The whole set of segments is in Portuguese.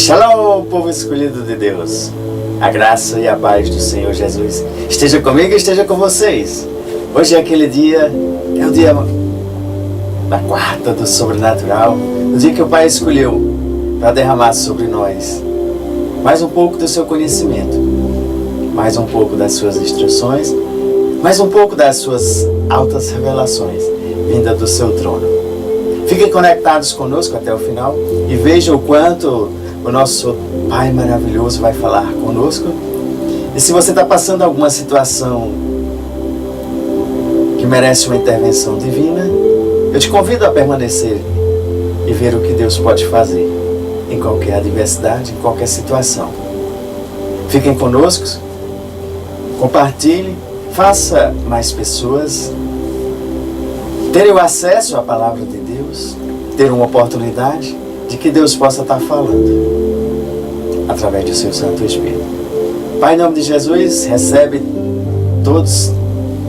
Shalom, povo escolhido de Deus. A graça e a paz do Senhor Jesus esteja comigo e esteja com vocês. Hoje é aquele dia, é o dia da quarta do sobrenatural, o dia que o Pai escolheu para derramar sobre nós mais um pouco do seu conhecimento, mais um pouco das suas instruções, mais um pouco das suas altas revelações vinda do seu trono. Fiquem conectados conosco até o final e vejam o quanto o nosso Pai maravilhoso vai falar conosco. E se você está passando alguma situação que merece uma intervenção divina, eu te convido a permanecer e ver o que Deus pode fazer em qualquer adversidade, em qualquer situação. Fiquem conosco, compartilhe, faça mais pessoas terem o acesso à palavra de Deus, ter uma oportunidade de que Deus possa estar falando através do seu Santo Espírito. Pai, em nome de Jesus, recebe todos,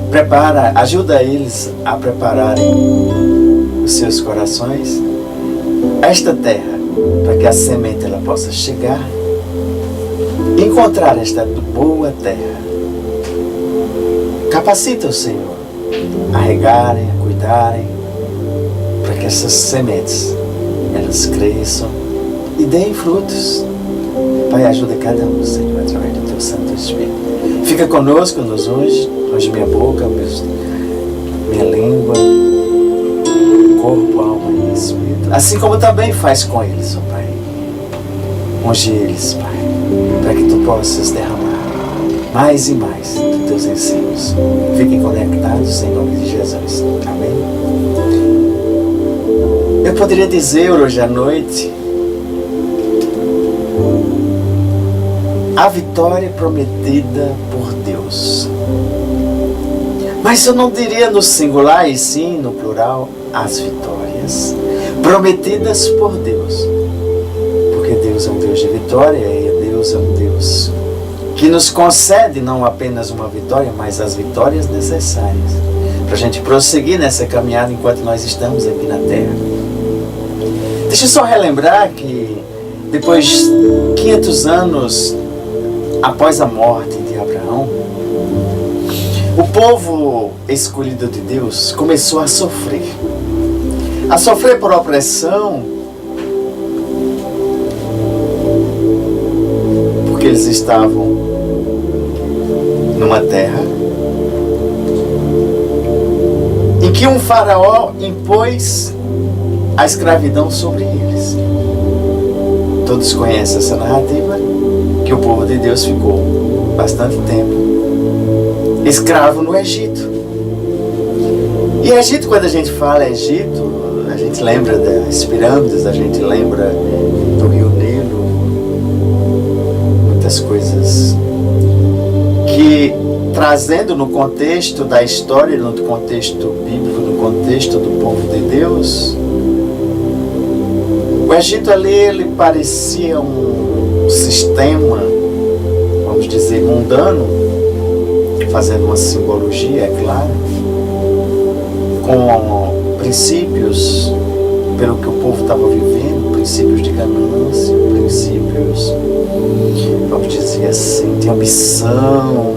prepara, ajuda eles a prepararem os seus corações, esta terra, para que a semente ela possa chegar, encontrar esta boa terra. Capacita o Senhor a regarem, a cuidarem, para que essas sementes elas cresçam e deem frutos. Pai, ajuda cada um, Senhor, através do Teu Santo Espírito. Fica conosco, nos unge minha boca, minha língua, corpo, alma e espírito. Assim como também faz com eles, ó Pai. Unge eles, Pai, para que Tu possas derramar mais e mais dos Teus ensinos. Fiquem conectados em nome de Jesus. Amém? Eu poderia dizer hoje à noite a vitória prometida por Deus. Mas eu não diria no singular e sim no plural, as vitórias prometidas por Deus. Porque Deus é um Deus de vitória e Deus é um Deus que nos concede não apenas uma vitória, mas as vitórias necessárias para a gente prosseguir nessa caminhada enquanto nós estamos aqui na terra. Deixa eu só relembrar que depois de 500 anos após a morte de Abraão, o povo escolhido de Deus começou a sofrer por opressão, porque eles estavam numa terra em que um faraó impôs a escravidão sobre eles. Todos conhecem essa narrativa, que o povo de Deus ficou bastante tempo escravo no Egito. E Egito, quando a gente fala Egito, a gente lembra das pirâmides, a gente lembra do Rio Nilo, muitas coisas que, trazendo no contexto da história, no contexto bíblico, no contexto do povo de Deus, o Egito ali, ele parecia um sistema, vamos dizer, mundano, fazendo uma simbologia, é claro, com princípios, pelo que o povo estava vivendo, princípios de ganância, princípios, vamos dizer assim, de ambição,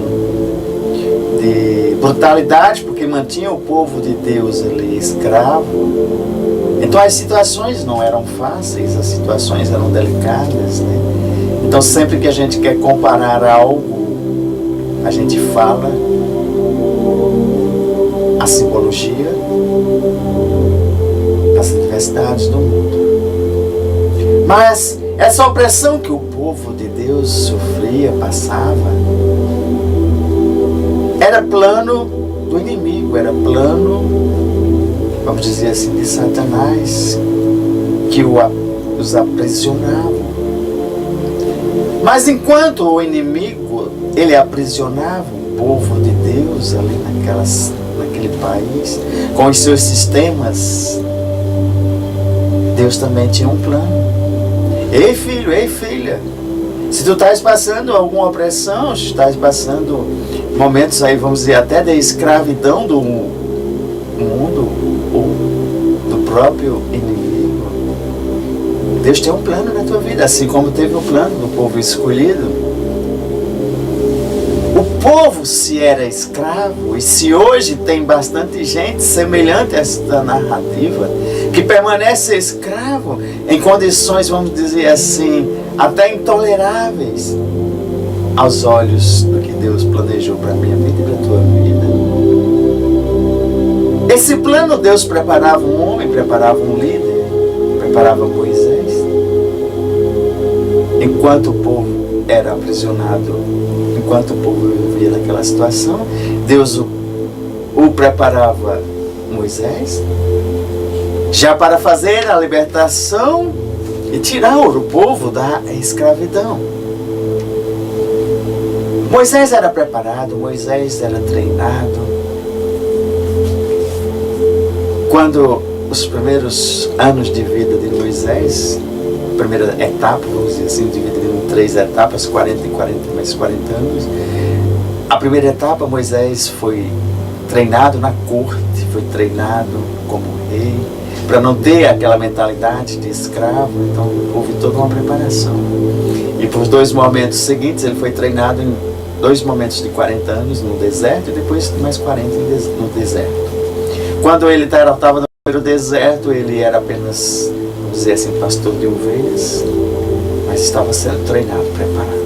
de brutalidade, porque mantinha o povo de Deus ali escravo. Então as situações não eram fáceis, as situações eram delicadas, né? Então sempre que a gente quer comparar algo, a gente fala a simbologia das adversidades do mundo. Mas essa opressão que o povo de Deus sofria, passava, era plano do inimigo, era plano, vamos dizer assim, de Satanás, que os aprisionava. Mas enquanto o inimigo, ele aprisionava o povo de Deus ali naquele país, com os seus sistemas, Deus também tinha um plano. Ei filho, ei filha, se tu estás passando alguma opressão, se estás passando momentos aí, vamos dizer, até de escravidão do mundo, ou do próprio inimigo, Deus tem um plano na tua vida, assim como teve o plano do povo escolhido. O povo, se era escravo, e se hoje tem bastante gente semelhante a esta narrativa, que permanece escravo em condições, vamos dizer assim, até intoleráveis aos olhos do que Deus planejou para a minha vida e para a tua vida. Esse plano, Deus preparava um homem, preparava um líder, preparava Moisés. Enquanto o povo era aprisionado, enquanto o povo vivia naquela situação, Deus o preparava Moisés, já para fazer a libertação e tirar o povo da escravidão. Moisés era preparado, Moisés era treinado. Quando os primeiros anos de vida de Moisés, a primeira etapa, vamos dizer assim, dividida em 3 etapas, 40 e 40 mais 40 anos. A primeira etapa, Moisés foi treinado na corte, foi treinado como rei, para não ter aquela mentalidade de escravo, então houve toda uma preparação. E por 2 momentos seguintes, ele foi treinado em 2 momentos de 40 anos no deserto e depois mais 40 no deserto. Quando ele estava no primeiro deserto, ele era apenas, vamos dizer assim, pastor de ovelhas, mas estava sendo treinado, preparado.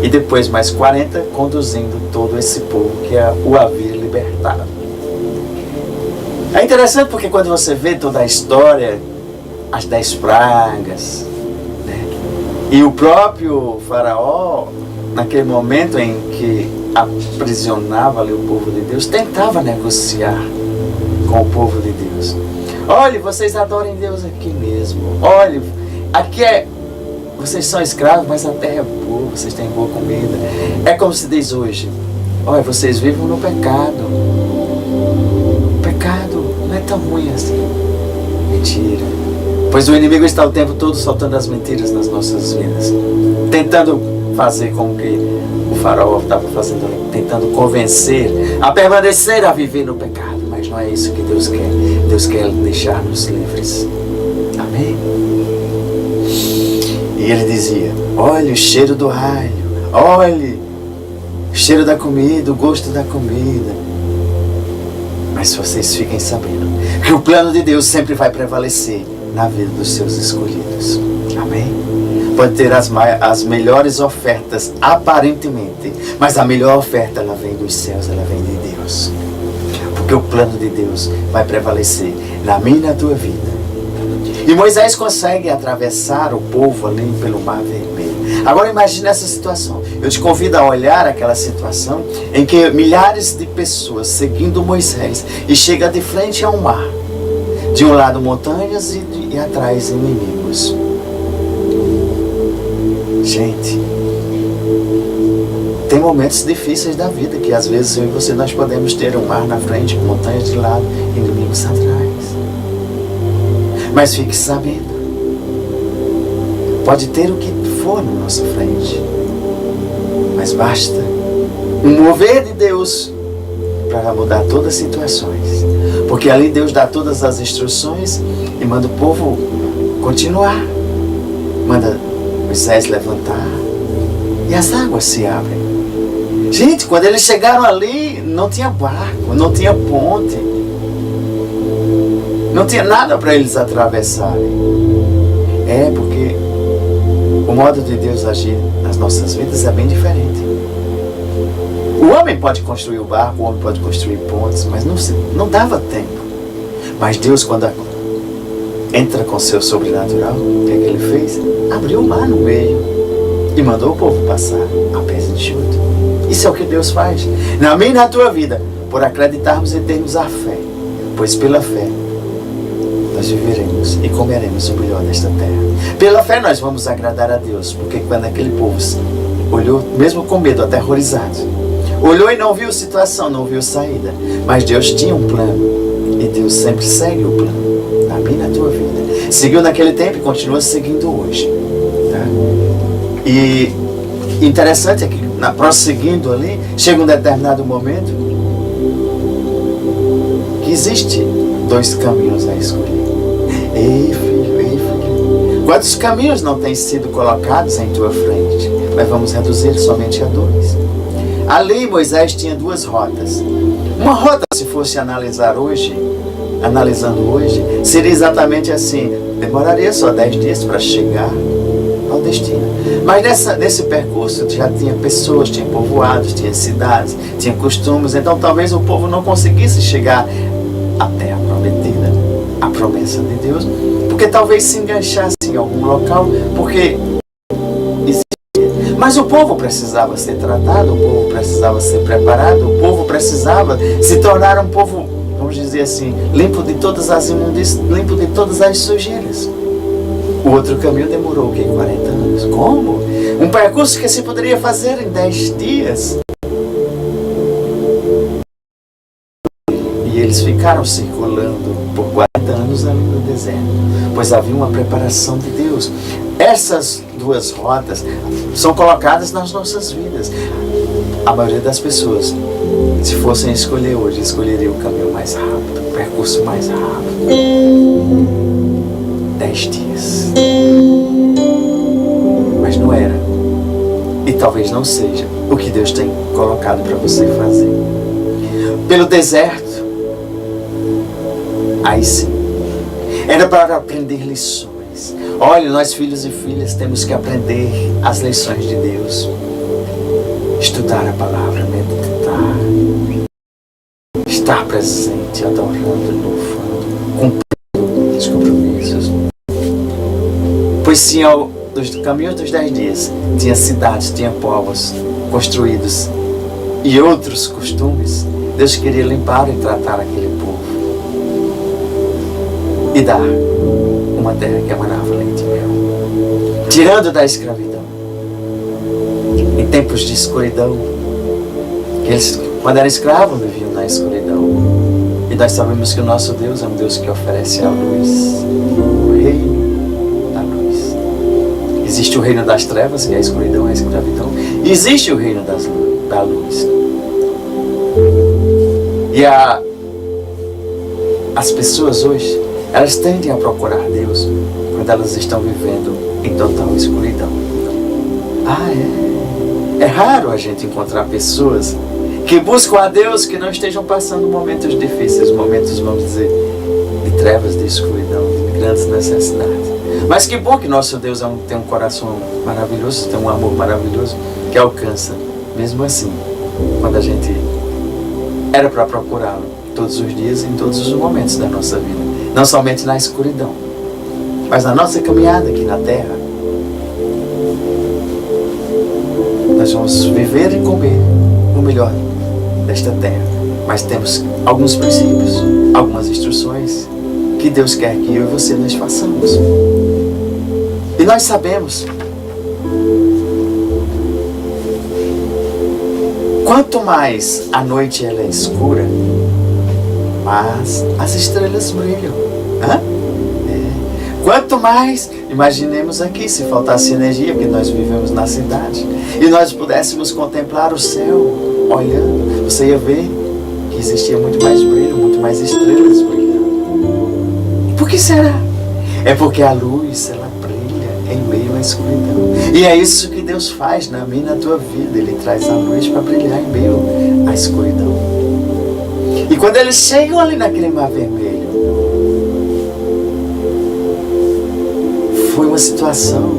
E depois mais 40, conduzindo todo esse povo que o havia libertado. É interessante porque quando você vê toda a história, as 10 pragas, né? E o próprio faraó, naquele momento em que aprisionava ali o povo de Deus, tentava negociar com o povo de Deus. Olha, vocês adorem Deus aqui mesmo. Olha, aqui vocês são escravos, mas a terra é boa, vocês têm boa comida. É como se diz hoje, olha, vocês vivem no pecado. O pecado não é tão ruim assim. Mentira. Pois o inimigo está o tempo todo soltando as mentiras nas nossas vidas, tentando fazer com que o faraó estava fazendo ali, tentando convencer a permanecer a viver no pecado. Mas não é isso que Deus quer. Deus quer deixar-nos livres. Amém? E ele dizia, olha o cheiro do alho, olha o cheiro da comida, o gosto da comida. Mas vocês fiquem sabendo que o plano de Deus sempre vai prevalecer na vida dos seus escolhidos. Amém? Pode ter as melhores ofertas, aparentemente, mas a melhor oferta, ela vem dos céus, ela vem de Deus. Porque o plano de Deus vai prevalecer na minha e na tua vida. E Moisés consegue atravessar o povo ali pelo Mar Vermelho. Agora imagine essa situação. Eu te convido a olhar aquela situação em que milhares de pessoas seguindo Moisés e chega de frente ao mar. De um lado montanhas e atrás inimigos. Gente, tem momentos difíceis da vida que às vezes eu e você nós podemos ter um mar na frente, montanhas de lado, inimigos atrás. Mas fique sabendo, pode ter o que for na nossa frente, mas basta um mover de Deus para mudar todas as situações. Porque ali Deus dá todas as instruções e manda o povo continuar. Manda Moisés levantar e as águas se abrem. Gente, quando eles chegaram ali, não tinha barco, não tinha ponte. Não tinha nada para eles atravessarem. É porque o modo de Deus agir nas nossas vidas é bem diferente. O homem pode construir o barco, o homem pode construir pontes, mas não dava tempo. Mas Deus, quando entra com seu sobrenatural, o que é que ele fez? Abriu o mar no meio e mandou o povo passar a pés enxutos. Isso é o que Deus faz na minha e na tua vida, por acreditarmos e termos a fé. Pois pela fé nós viveremos e comeremos o melhor desta terra. Pela fé nós vamos agradar a Deus, porque quando aquele povo olhou, mesmo com medo, aterrorizado, olhou e não viu situação, não viu saída, mas Deus tinha um plano e Deus sempre segue o plano na minha e na tua vida. Seguiu naquele tempo e continua seguindo hoje, tá? E interessante é que prosseguindo ali, chega um determinado momento que existe 2 caminhos a escolher. Ei filho, Quantos caminhos não têm sido colocados em tua frente? Mas vamos reduzir somente a 2. A lei Moisés tinha 2 rotas. Uma rota, se fosse analisando hoje, seria exatamente assim: demoraria só 10 dias para chegar ao destino. Mas nesse percurso já tinha pessoas, tinha povoados, tinha cidades, tinha costumes. Então talvez o povo não conseguisse chegar à terra prometida, a promessa de Deus, porque talvez se enganchasse em algum local, porque existia. Mas o povo precisava ser tratado, o povo precisava ser preparado, o povo precisava se tornar um povo, vamos dizer assim, limpo de todas as imundícias, limpo de todas as sujeiras. O outro caminho demorou o quê? 40 anos. Como? Um percurso que se poderia fazer em 10 dias. E eles ficaram circulando por 40 anos ali no deserto, pois havia uma preparação de Deus. Essas 2 rotas são colocadas nas nossas vidas. A maioria das pessoas, se fossem escolher hoje, escolheria o caminho mais rápido, o percurso mais rápido. 10 dias. Mas não era. E talvez não seja o que Deus tem colocado para você fazer. Pelo deserto, aí sim, era para aprender lições. Olha, nós filhos e filhas temos que aprender as lições de Deus. Estudar a palavra, meditar, estar presente, adorando, louvando, cumprindo os compromissos. Pois sim, dos caminhos dos 10 dias, tinha cidades, tinha povos construídos e outros costumes. Deus queria limpar e tratar aquele povo e dar uma terra que amanava leite e mel, tirando da escravidão. Em tempos de escuridão, eles, quando eram escravos, viviam na escuridão. E nós sabemos que o nosso Deus é um Deus que oferece a luz, o reino da luz. Existe o reino das trevas, que é a escuridão, a escravidão. E existe o reino da luz. E as pessoas hoje, elas tendem a procurar Deus quando elas estão vivendo em total escuridão. É raro a gente encontrar pessoas que buscam a Deus que não estejam passando momentos difíceis, momentos, vamos dizer, de trevas, de escuridão, de grandes necessidades. Mas que bom que nosso Deus tem um coração maravilhoso, tem um amor maravilhoso que alcança, mesmo assim, quando a gente era para procurá-lo todos os dias, em todos os momentos da nossa vida. Não somente na escuridão, mas na nossa caminhada aqui na terra. Nós vamos viver e comer o melhor desta terra, mas temos alguns princípios, algumas instruções que Deus quer que eu e você nós façamos. E nós sabemos, quanto mais a noite ela é escura, mas as estrelas brilham. Quanto mais, imaginemos aqui, se faltasse energia, porque nós vivemos na cidade, e nós pudéssemos contemplar o céu, olhando, você ia ver que existia muito mais brilho, muito mais estrelas brilhando. Por que será? É porque a luz, ela brilha em meio à escuridão. E é isso que Deus faz na minha e na tua vida. Ele traz a luz para brilhar em meio à escuridão. E quando eles chegam ali naquele mar vermelho, foi uma situação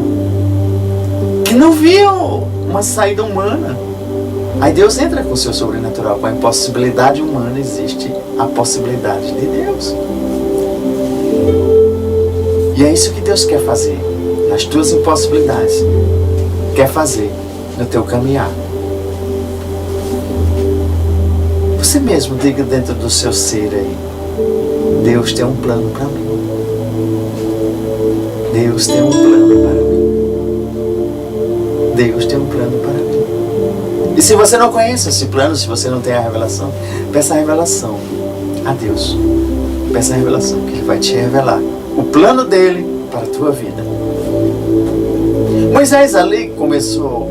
que não viam uma saída humana. Aí Deus entra com o seu sobrenatural. Com a impossibilidade humana existe a possibilidade de Deus. E é isso que Deus quer fazer nas tuas impossibilidades. Quer fazer no teu caminhar. Você mesmo diga dentro do seu ser aí: Deus tem um plano para mim. Deus tem um plano para mim. Deus tem um plano para mim. E se você não conhece esse plano, se você não tem a revelação, peça a revelação a Deus. Peça a revelação, que Ele vai te revelar o plano dele para a tua vida. Moisés ali começou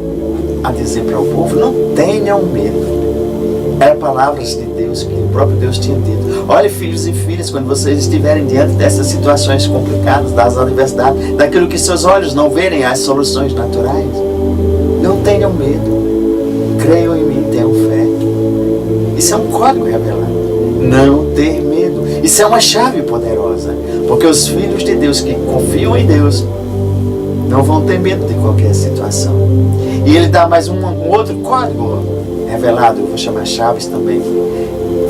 a dizer para o povo: não tenham medo. Era palavras de Deus que o próprio Deus tinha dito. Olha, filhos e filhas, quando vocês estiverem diante dessas situações complicadas, das adversidades, daquilo que seus olhos não verem, as soluções naturais, não tenham medo. Creiam em mim, tenham fé. Isso é um código revelado. Não ter medo. Isso é uma chave poderosa. Porque os filhos de Deus que confiam em Deus não vão ter medo de qualquer situação. E ele dá mais um outro código revelado, eu vou chamar chaves também.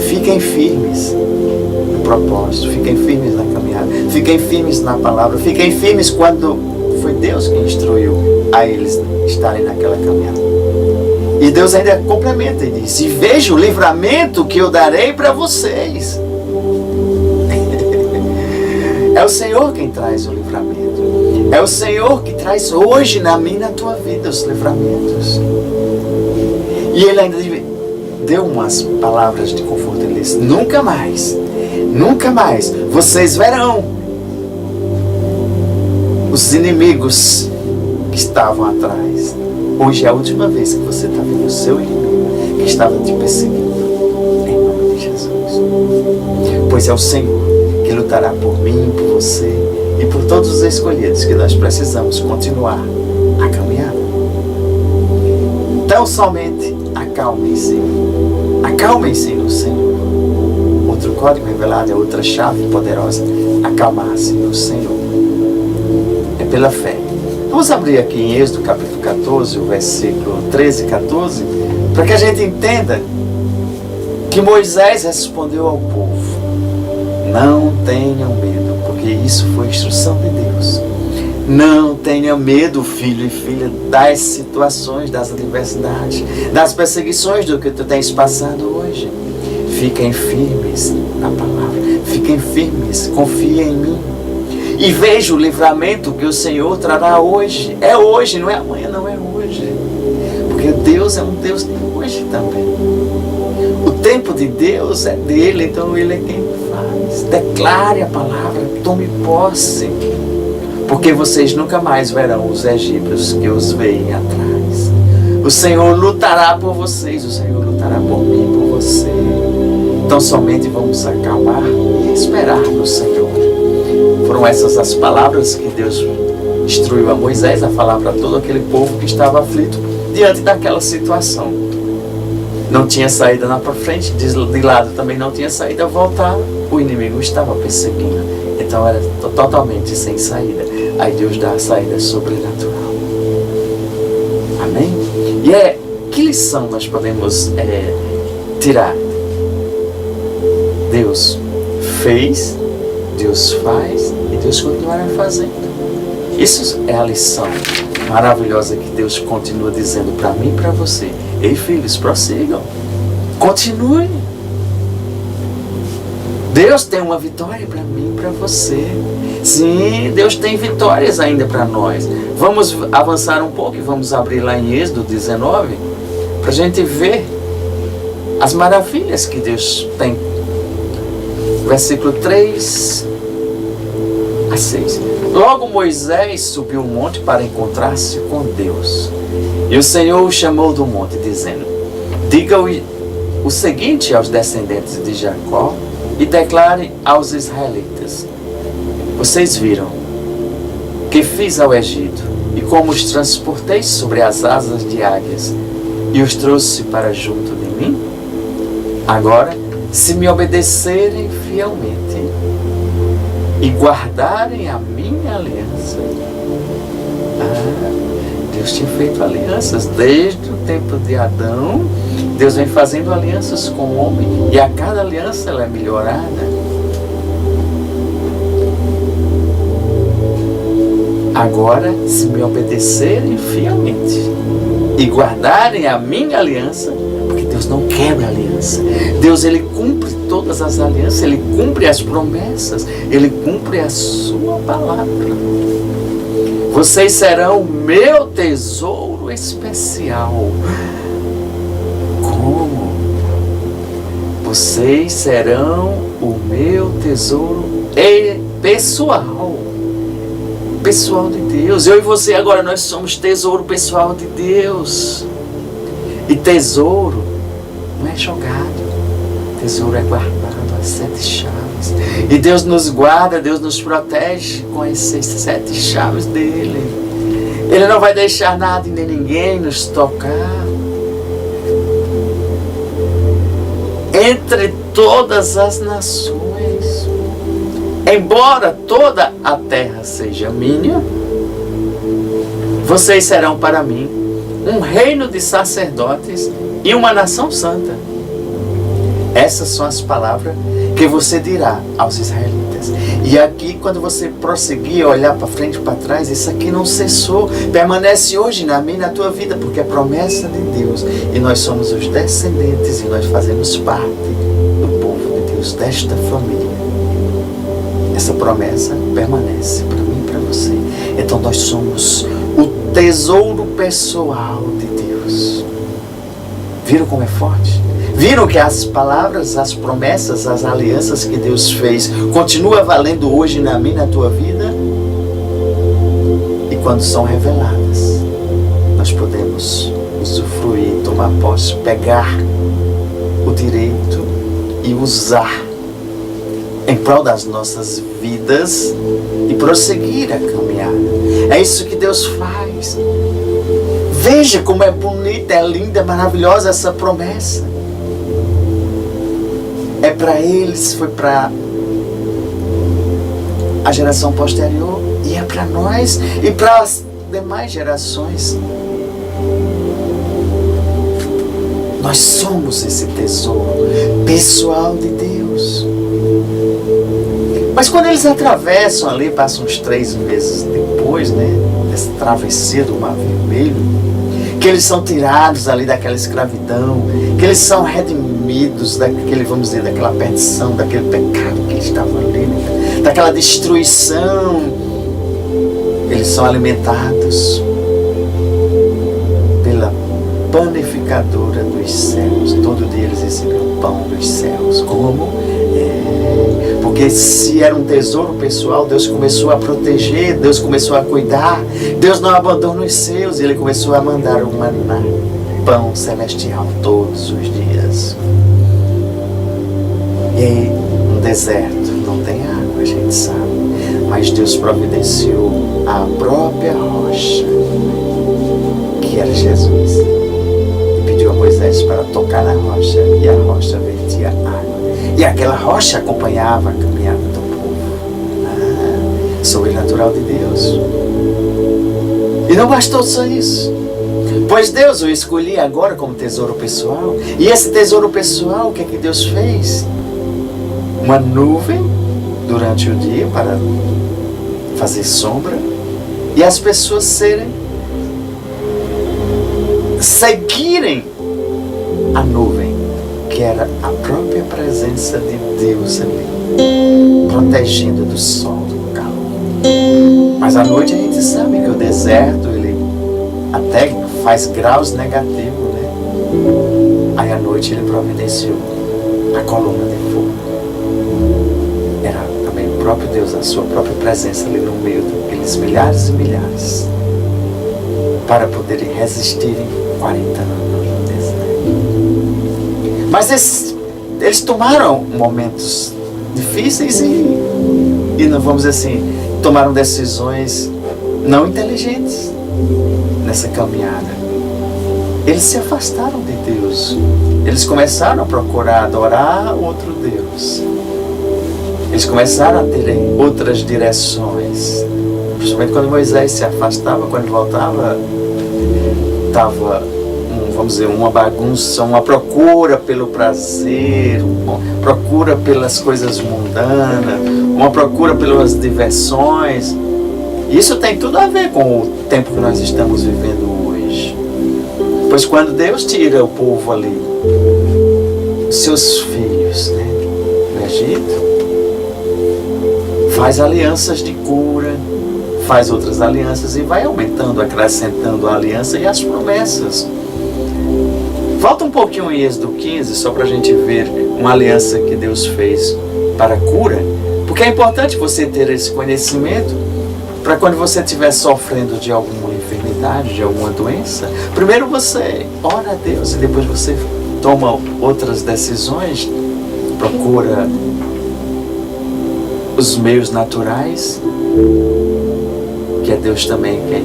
Fiquem firmes no propósito, fiquem firmes na caminhada, fiquem firmes na palavra, fiquem firmes quando foi Deus que instruiu a eles estarem naquela caminhada. E Deus ainda complementa e diz: e veja o livramento que eu darei para vocês. É o Senhor quem traz o livramento. É o Senhor que traz hoje na minha e na tua vida os livramentos. E Ele ainda deu umas palavras de conforto. Ele disse: nunca mais vocês verão os inimigos que estavam atrás. Hoje é a última vez que você está vendo o seu inimigo que estava te perseguindo. Em nome de Jesus. Pois é o Senhor que lutará por mim, por você e por todos os escolhidos, que nós precisamos continuar a caminhada. Então somente acalmem-se. Acalmem-se no Senhor. Outro código revelado é outra chave poderosa. Acalmar-se no Senhor. É pela fé. Vamos abrir aqui em Êxodo capítulo 14, o versículo 13 e 14, para que a gente entenda que Moisés respondeu ao povo: não tenham medo, porque isso foi instrução de Deus. Não tenha medo, filho e filha, das situações, das adversidades, das perseguições do que tu tens passado hoje. Fiquem firmes na palavra, fiquem firmes, confiem em mim. E veja o livramento que o Senhor trará hoje. É hoje, não é amanhã, não é hoje. Porque Deus é um Deus de hoje também. O tempo de Deus é dele, então Ele é quem faz. Declare a palavra, tome posse. Porque vocês nunca mais verão os egípcios que os veem atrás. O Senhor lutará por vocês, o Senhor lutará por mim, por você. Então somente vamos acalmar e esperar no Senhor. Foram essas as palavras que Deus instruiu a Moisés a falar para todo aquele povo que estava aflito diante daquela situação. Não tinha saída na para frente, de lado também não tinha saída, voltar, o inimigo estava perseguindo. Então era totalmente sem saída. Aí Deus dá a saída sobrenatural. Amém? E que lição nós podemos tirar? Deus fez, Deus faz e Deus continuará fazendo. Isso é a lição maravilhosa que Deus continua dizendo para mim e para você. Ei, filhos, prossigam. Continue. Deus tem uma vitória para mim e para você. Sim, Deus tem vitórias ainda para nós. Vamos avançar um pouco e vamos abrir lá em Êxodo 19 para a gente ver as maravilhas que Deus tem. Versículo 3 a 6. Logo Moisés subiu o monte para encontrar-se com Deus. E o Senhor o chamou do monte, dizendo: diga o seguinte aos descendentes de Jacó e declare aos israelitas: vocês viram que fiz ao Egito e como os transportei sobre as asas de águias e os trouxe para junto de mim? Agora, se me obedecerem fielmente e guardarem a minha aliança. Deus tinha feito alianças desde o tempo de Adão. Deus vem fazendo alianças com o homem e a cada aliança ela é melhorada. Agora, se me obedecerem fielmente e guardarem a minha aliança, porque Deus não quebra aliança. Deus, Ele cumpre todas as alianças, Ele cumpre as promessas, Ele cumpre a sua palavra. Vocês serão o meu tesouro especial. Como? Vocês serão o meu tesouro pessoal. Pessoal de Deus. Eu e você agora, nós somos tesouro pessoal de Deus. E tesouro não é jogado. tesouro é guardado às 7 chaves. E Deus nos guarda, Deus nos protege com essas 7 chaves dele. Ele não vai deixar nada e nem ninguém nos tocar. Entre todas as nações, embora toda a terra seja minha, vocês serão para mim um reino de sacerdotes e uma nação santa. Essas são as palavras que você dirá aos israelitas. E aqui, quando você prosseguir, olhar para frente e para trás, isso aqui não cessou, permanece hoje na minha e na tua vida, porque é promessa de Deus. E nós somos os descendentes e nós fazemos parte do povo de Deus, desta família. Essa promessa permanece para mim e para você. Então nós somos o tesouro pessoal de Deus. Viram como é forte? Viram que as palavras, as promessas, as alianças que Deus fez continua valendo hoje na minha e na tua vida? E quando são reveladas, nós podemos usufruir, tomar posse, pegar o direito e usar em prol das nossas vidas e prosseguir a caminhada. É isso que Deus faz. Veja como é bonita, é linda, é maravilhosa essa promessa. É para eles, foi para a geração posterior, e é para nós e para as demais gerações. Nós somos esse tesouro pessoal de Deus. Mas quando eles atravessam ali, passam uns 3 meses depois, dessa travessia do Mar Vermelho, que eles são tirados ali daquela escravidão, que eles são redimidos daquele, vamos dizer, daquela perdição, daquele pecado que eles estavam ali, daquela destruição. Eles são alimentados pela panificadora dos céus. Todo dia eles recebem o pão dos céus. Como? Porque se era um tesouro pessoal, Deus começou a proteger, Deus começou a cuidar, Deus não abandona os seus, e Ele começou a mandar o maná, pão celestial, todos os dias. E aí, no deserto não tem água, a gente sabe, mas Deus providenciou a própria rocha, que era Jesus, e pediu a Moisés para tocar na rocha, e a rocha vertia água. E aquela rocha acompanhava a caminhada do povo. Sobrenatural de Deus. E não bastou só isso. Pois Deus o escolhia agora como tesouro pessoal. E esse tesouro pessoal, o que é que Deus fez? Uma nuvem durante o dia para fazer sombra. E as pessoas seguirem a nuvem, que era a própria presença de Deus ali, protegendo do sol, do calor. Mas à noite a gente sabe que o deserto, ele até faz graus negativos, Aí à noite ele providenciou a coluna de fogo. Era também o próprio Deus, a sua própria presença ali no meio daqueles milhares e milhares, para poderem resistirem 40 anos no deserto. Mas eles tomaram momentos difíceis e não vamos dizer assim, tomaram decisões não inteligentes nessa caminhada. Eles se afastaram de Deus. Eles começaram a procurar adorar outro Deus. Eles começaram a terem outras direções. Principalmente quando Moisés se afastava, quando ele voltava, estava, vamos dizer, uma bagunça, uma procura pelo prazer, uma procura pelas coisas mundanas, uma procura pelas diversões. Isso tem tudo a ver com o tempo que nós estamos vivendo hoje. Pois quando Deus tira o povo ali, seus filhos, do Egito, faz alianças de cura, faz outras alianças e vai aumentando, acrescentando a aliança e as promessas. Volta um pouquinho em Êxodo 15, só para a gente ver uma aliança que Deus fez para a cura, porque é importante você ter esse conhecimento para quando você estiver sofrendo de alguma enfermidade, de alguma doença, primeiro você ora a Deus e depois você toma outras decisões procura os meios naturais, que é Deus também quem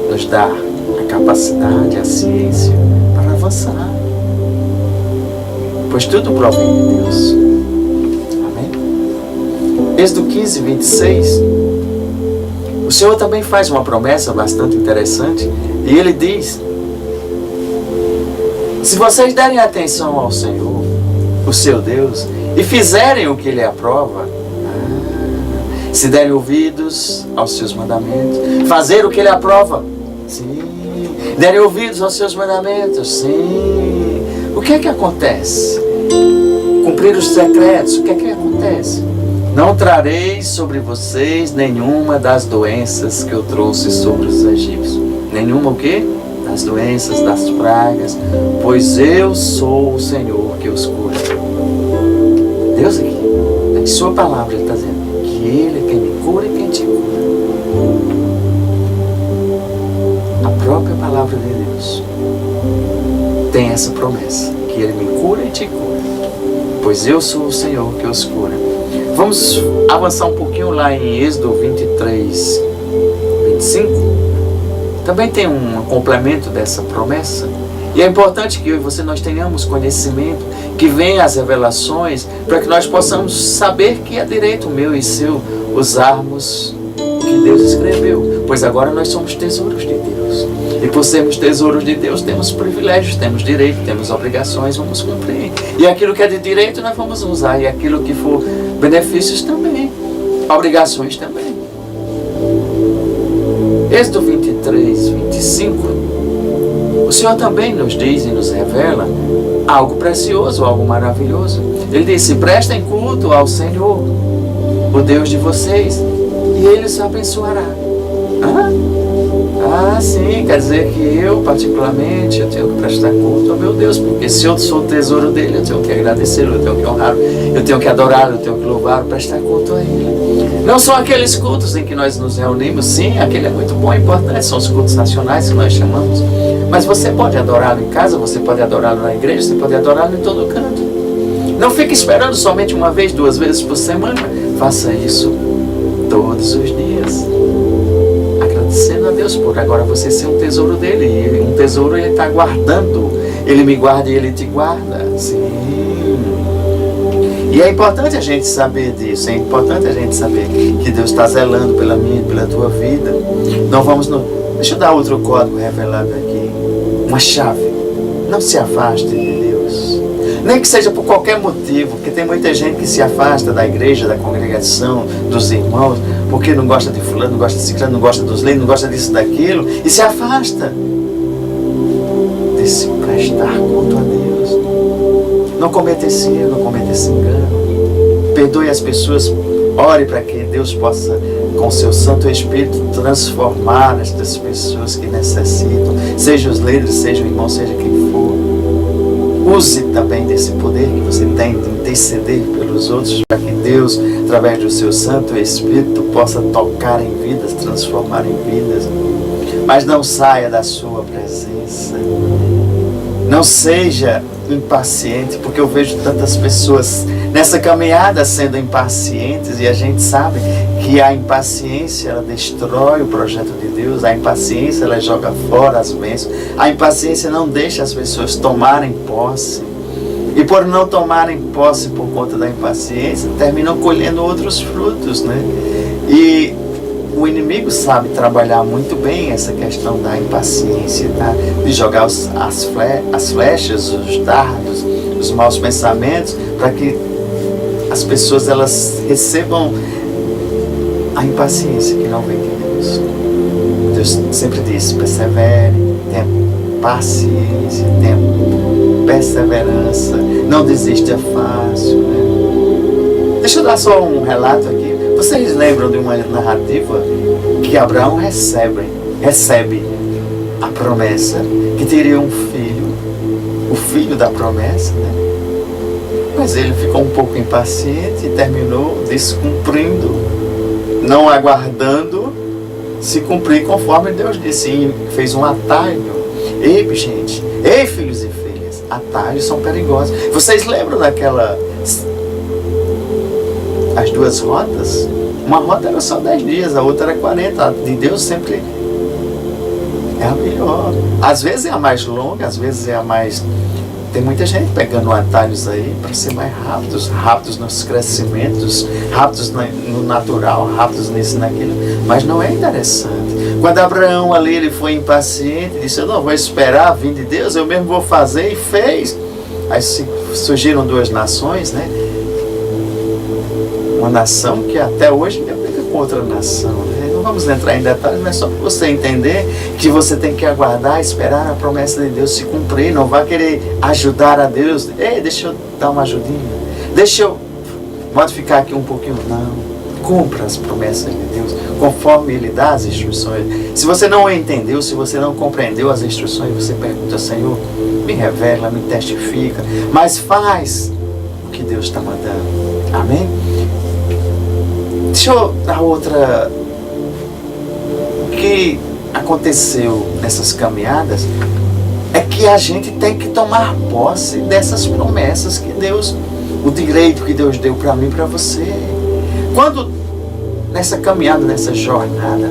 nos dá a capacidade, a ciência para avançar. Pois tudo provém de Deus. Amém? Êxodo 15, 26. O Senhor também faz uma promessa bastante interessante. E Ele diz: se vocês derem atenção ao Senhor, o seu Deus, e fizerem o que Ele aprova, se derem ouvidos aos seus mandamentos, fazer o que Ele aprova, sim, derem ouvidos aos seus mandamentos, sim, o que é que acontece? Cumprir os decretos, o que é que acontece? Não trareis sobre vocês nenhuma das doenças que eu trouxe sobre os egípcios. Nenhuma o quê? Das doenças, das pragas, pois eu sou o Senhor que os cura. Deus aqui, em sua palavra, Ele está dizendo que Ele é quem me cura e quem te cura. A própria palavra de Deus tem essa promessa, que Ele me cura e te cura, pois eu sou o Senhor que os cura. Vamos avançar um pouquinho lá em Êxodo 23, 25. Também tem um complemento dessa promessa. E é importante que eu e você nós tenhamos conhecimento, que venham as revelações, para que nós possamos saber que é direito meu e seu usarmos o que Deus escreveu. Pois agora nós somos tesouros de Deus. E por sermos tesouros de Deus, temos privilégios, temos direito, temos obrigações, vamos cumprir. E aquilo que é de direito nós vamos usar. E aquilo que for benefícios também, obrigações também. Êxodo 23, 25. O Senhor também nos diz e nos revela algo precioso, algo maravilhoso. Ele disse: prestem culto ao Senhor, o Deus de vocês, e Ele os abençoará. Sim, quer dizer que eu, particularmente, eu tenho que prestar culto ao meu Deus, porque se eu sou o tesouro dele, eu tenho que agradecê-lo, eu tenho que honrá-lo, eu tenho que adorá-lo, eu tenho que louvá-lo, prestar culto a Ele. Não são aqueles cultos em que nós nos reunimos, sim, aquele é muito bom, é importante, são os cultos nacionais que nós chamamos, mas você pode adorá-lo em casa, você pode adorá-lo na igreja, você pode adorá-lo em todo canto. Não fique esperando somente uma vez, 2 vezes por semana, faça isso todos os dias. Agradecendo a Deus por agora você ser um tesouro dele. E um tesouro Ele está guardando. Ele me guarda e Ele te guarda. Sim. E é importante a gente saber disso. É importante a gente saber que Deus está zelando pela minha e pela tua vida. Não vamos no... Deixa eu dar outro código revelado aqui. Uma chave. Não se afaste de Deus. Nem que seja por qualquer motivo, porque tem muita gente que se afasta da igreja, da congregação, dos irmãos, porque não gosta de fulano, não gosta de ciclano, não gosta dos leis, não gosta disso, daquilo, e se afasta de se prestar culto a Deus. Não cometa esse erro, não cometa esse engano. Perdoe as pessoas, ore para que Deus possa, com seu Santo Espírito, transformar estas pessoas que necessitam, seja os líderes, seja o irmão, seja quem for. Use também desse poder que você tem de interceder pelos outros, para que Deus, através do seu Santo Espírito, possa tocar em vidas, transformar em vidas. Mas não saia da sua presença. Não seja impaciente, porque eu vejo tantas pessoas nessa caminhada sendo impacientes, e a gente sabe que a impaciência ela destrói o projeto de Deus, a impaciência ela joga fora as bênçãos, a impaciência não deixa as pessoas tomarem posse, e por não tomarem posse por conta da impaciência, terminam colhendo outros frutos, né? E o inimigo sabe trabalhar muito bem essa questão da impaciência, tá? De jogar as flechas, os dardos, os maus pensamentos, para que as pessoas elas recebam a impaciência que não vem de Deus. Deus sempre diz: persevere, tenha paciência, tenha perseverança, não desista fácil, né? Deixa eu dar só um relato aqui. Vocês lembram de uma narrativa que Abraão recebe a promessa que teria um filho, o filho da promessa, né? Mas ele ficou um pouco impaciente e terminou descumprindo, não aguardando se cumprir conforme Deus disse, e fez um atalho. Ei, gente, ei, filhos e filhas, atalhos são perigosos. Vocês lembram daquela as duas rotas, uma rota era só 10 dias, a outra era 40. A de Deus sempre é a melhor. Às vezes é a mais longa, às vezes é a mais... Tem muita gente pegando atalhos aí para ser mais rápidos nos crescimentos, rápidos no natural, rápidos nisso e naquilo, mas não é interessante. Quando Abraão ali, ele foi impaciente, disse, eu não vou esperar a vinda de Deus, eu mesmo vou fazer, e fez. Aí surgiram duas nações, né? Uma nação que até hoje briga com outra nação, né? Não vamos entrar em detalhes, mas só para você entender que você tem que aguardar, esperar a promessa de Deus se cumprir. Não vai querer ajudar a Deus. Ei, deixa eu dar uma ajudinha. Deixa eu modificar aqui um pouquinho. Não. Cumpra as promessas de Deus conforme Ele dá as instruções. Se você não entendeu, se você não compreendeu as instruções, você pergunta, Senhor, me revela, me testifica, mas faz o que Deus está mandando. Amém? Deixa eu dar outra... O que aconteceu nessas caminhadas é que a gente tem que tomar posse dessas promessas que Deus, o direito que Deus deu para mim e para você. Quando nessa caminhada, nessa jornada,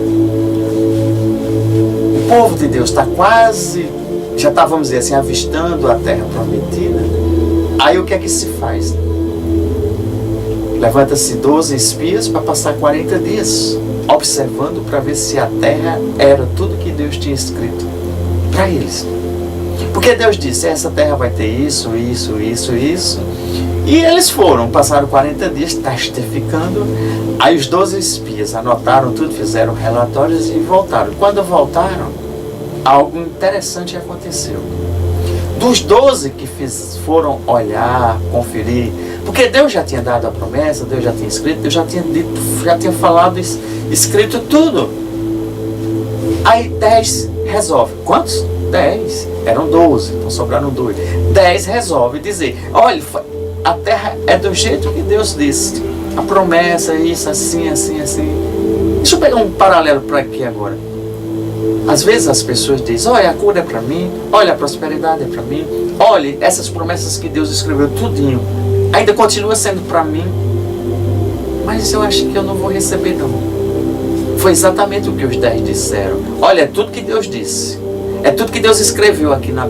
o povo de Deus está quase, já está, vamos dizer assim, avistando a terra prometida, aí o que é que se faz? Levanta-se 12 espias para passar 40 dias observando para ver se a terra era tudo que Deus tinha escrito para eles. Porque Deus disse, essa terra vai ter isso, isso, isso, isso. E eles foram, passaram 40 dias testificando. Aí os 12 espias anotaram tudo, fizeram relatórios e voltaram. Quando voltaram, algo interessante aconteceu. Dos 12 que foram olhar, conferir, porque Deus já tinha dado a promessa, Deus já tinha escrito, Deus já tinha dito, já tinha falado, escrito tudo. Aí 10 resolve. Quantos? 10. Eram 12, então sobraram 2. 10 resolve dizer, olha, a terra é do jeito que Deus disse. A promessa é isso, assim, assim, assim. Deixa eu pegar um paralelo para aqui agora. Às vezes as pessoas dizem, olha, a cura é para mim, olha, a prosperidade é para mim, olha, essas promessas que Deus escreveu tudinho, ainda continua sendo para mim, mas eu acho que eu não vou receber não. Foi exatamente o que os 10 disseram. Olha, é tudo que Deus disse, é tudo que Deus escreveu aqui no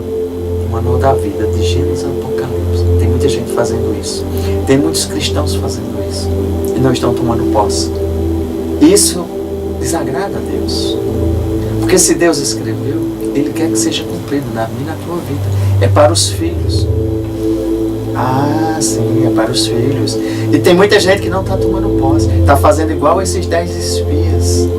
Manual da Vida, de Gênesis a Apocalipse. Tem muita gente fazendo isso, tem muitos cristãos fazendo isso, e não estão tomando posse. Isso desagrada a Deus. Porque se Deus escreveu, Ele quer que seja cumprido na minha e na tua vida. É para os filhos. Ah, sim, é para os filhos. E tem muita gente que não está tomando posse. Está fazendo igual esses 10 espias.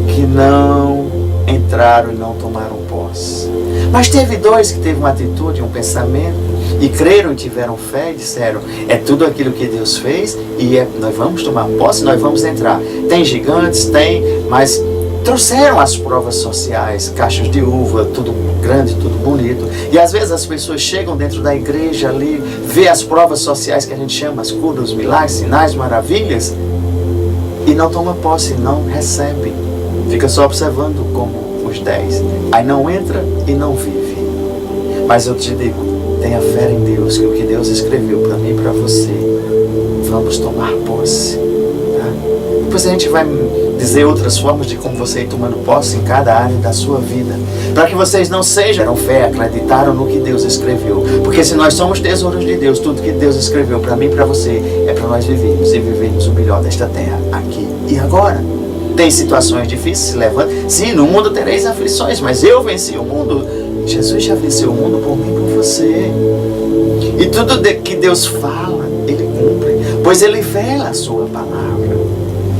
Que não entraram e não tomaram posse. Mas teve 2 que teve uma atitude, um pensamento. E creram e tiveram fé e disseram, é tudo aquilo que Deus fez. E nós vamos tomar posse, nós vamos entrar. Tem gigantes, tem, mas... trouxeram as provas sociais, caixas de uva, tudo grande, tudo bonito. E às vezes as pessoas chegam dentro da igreja ali, vê as provas sociais que a gente chama, as curas, os milagres, sinais, maravilhas, e não toma posse, não recebe. Fica só observando como os 10. Aí não entra e não vive. Mas eu te digo, tenha fé em Deus, que o que Deus escreveu para mim e para você, vamos tomar posse. Tá? Depois a gente vai dizer outras formas de como você ir tomando posse em cada área da sua vida, para que vocês não sejam fé, acreditaram no que Deus escreveu, porque se nós somos tesouros de Deus, tudo que Deus escreveu para mim e para você é para nós vivermos e vivermos o melhor desta terra, aqui e agora. Tem situações difíceis, se levanta, sim, no mundo tereis aflições, mas eu venci o mundo. Jesus já venceu o mundo por mim e por você, e tudo que Deus fala, Ele cumpre, pois Ele vela a sua palavra.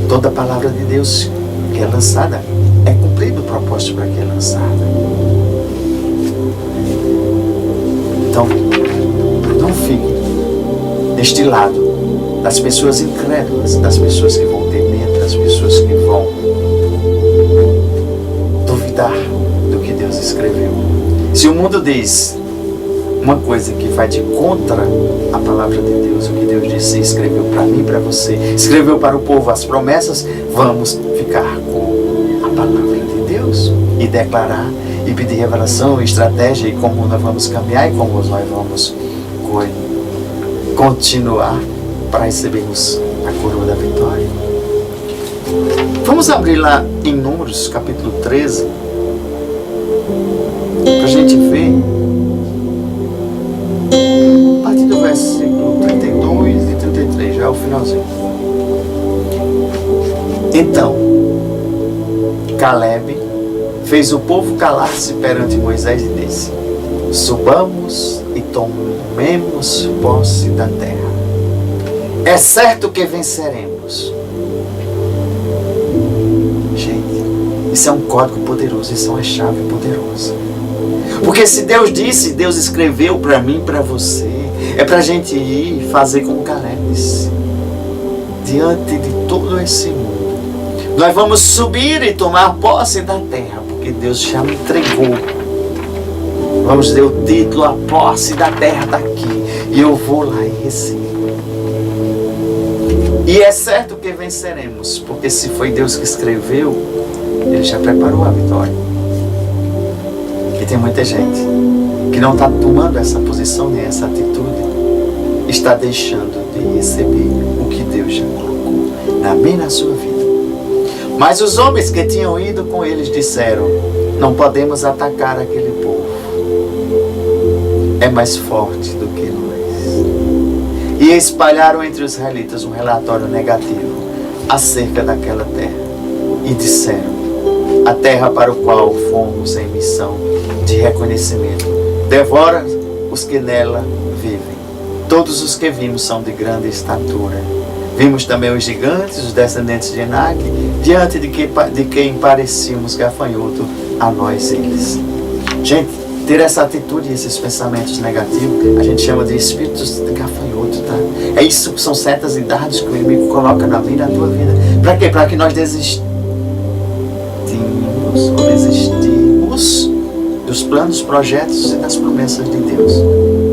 Toda palavra de Deus que é lançada, é cumprido o propósito para que é lançada. Então, não fique deste lado das pessoas incrédulas, das pessoas que vão ter medo, das pessoas que vão duvidar do que Deus escreveu. Se o mundo diz uma coisa que vai de contra a palavra de Deus, o que Deus disse, escreveu para mim e para você, escreveu para o povo as promessas, vamos ficar com a palavra de Deus e declarar e pedir revelação, estratégia e como nós vamos caminhar e como nós vamos continuar para recebermos a coroa da vitória. Vamos abrir lá em Números, capítulo 13, para a gente ver, a partir do versículo 32 e 33, já é o finalzinho. Então, Caleb fez o povo calar-se perante Moisés e disse: subamos e tomemos posse da terra. É certo que venceremos. Gente, isso é um código poderoso, isso é uma chave poderosa. Porque se Deus disse, Deus escreveu para mim, para você, é para a gente ir fazer como Caleb disse. Diante de todo esse mundo, nós vamos subir e tomar posse da terra, porque Deus já me entregou. Vamos dizer o título, a posse da terra está aqui, e eu vou lá e recebo. E é certo que venceremos, porque se foi Deus que escreveu, Ele já preparou a vitória. E tem muita gente que não está tomando essa posição nem essa atitude, está deixando de receber o que Deus já colocou na minha e na sua vida. Mas os homens que tinham ido com eles disseram: não podemos atacar aquele povo, é mais forte do que nós. E espalharam entre os israelitas um relatório negativo acerca daquela terra. E disseram: a terra para o qual fomos em missão de reconhecimento devora os que nela vivem. Todos os que vimos são de grande estatura. Vimos também os gigantes, os descendentes de Enaque, diante de quem parecíamos gafanhoto a nós eles. Gente, ter essa atitude e esses pensamentos negativos, a gente chama de espíritos de gafanhoto, tá? É isso, são setas e dardos que o inimigo coloca na minha e na tua vida. Para quê? Para que nós desistimos dos planos, projetos e das promessas de Deus.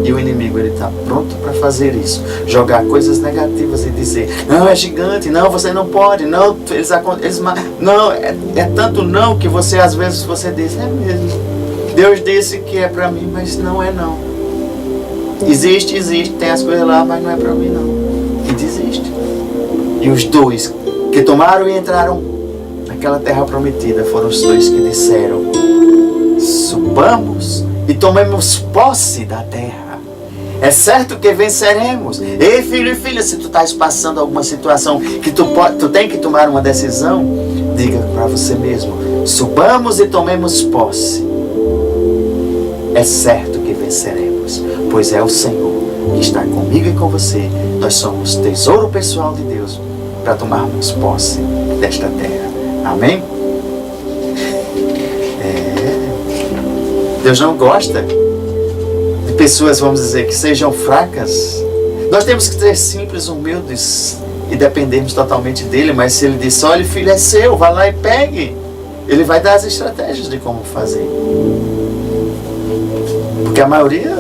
E o inimigo, ele está pronto para fazer isso. Jogar coisas negativas e dizer: não, é gigante, não, você não pode, não, não, é tanto não que você, às vezes, você diz: é mesmo. Deus disse que é para mim, mas não é não. Existe, tem as coisas lá, mas não é para mim não. E desiste. E os dois que tomaram e entraram naquela terra prometida foram os dois que disseram: subamos e tomemos posse da terra. É certo que venceremos. Ei, filho e filha, se tu estás passando alguma situação que tu tem que tomar uma decisão, diga para você mesmo: subamos e tomemos posse. É certo que venceremos, pois é o Senhor que está comigo e com você. Nós somos tesouro pessoal de Deus para tomarmos posse desta terra. Amém? Deus não gosta de pessoas, vamos dizer, que sejam fracas. Nós temos que ser simples, humildes e dependermos totalmente dele. Mas se ele diz: olha, filho, é seu, vá lá e pegue, ele vai dar as estratégias de como fazer. Porque a maioria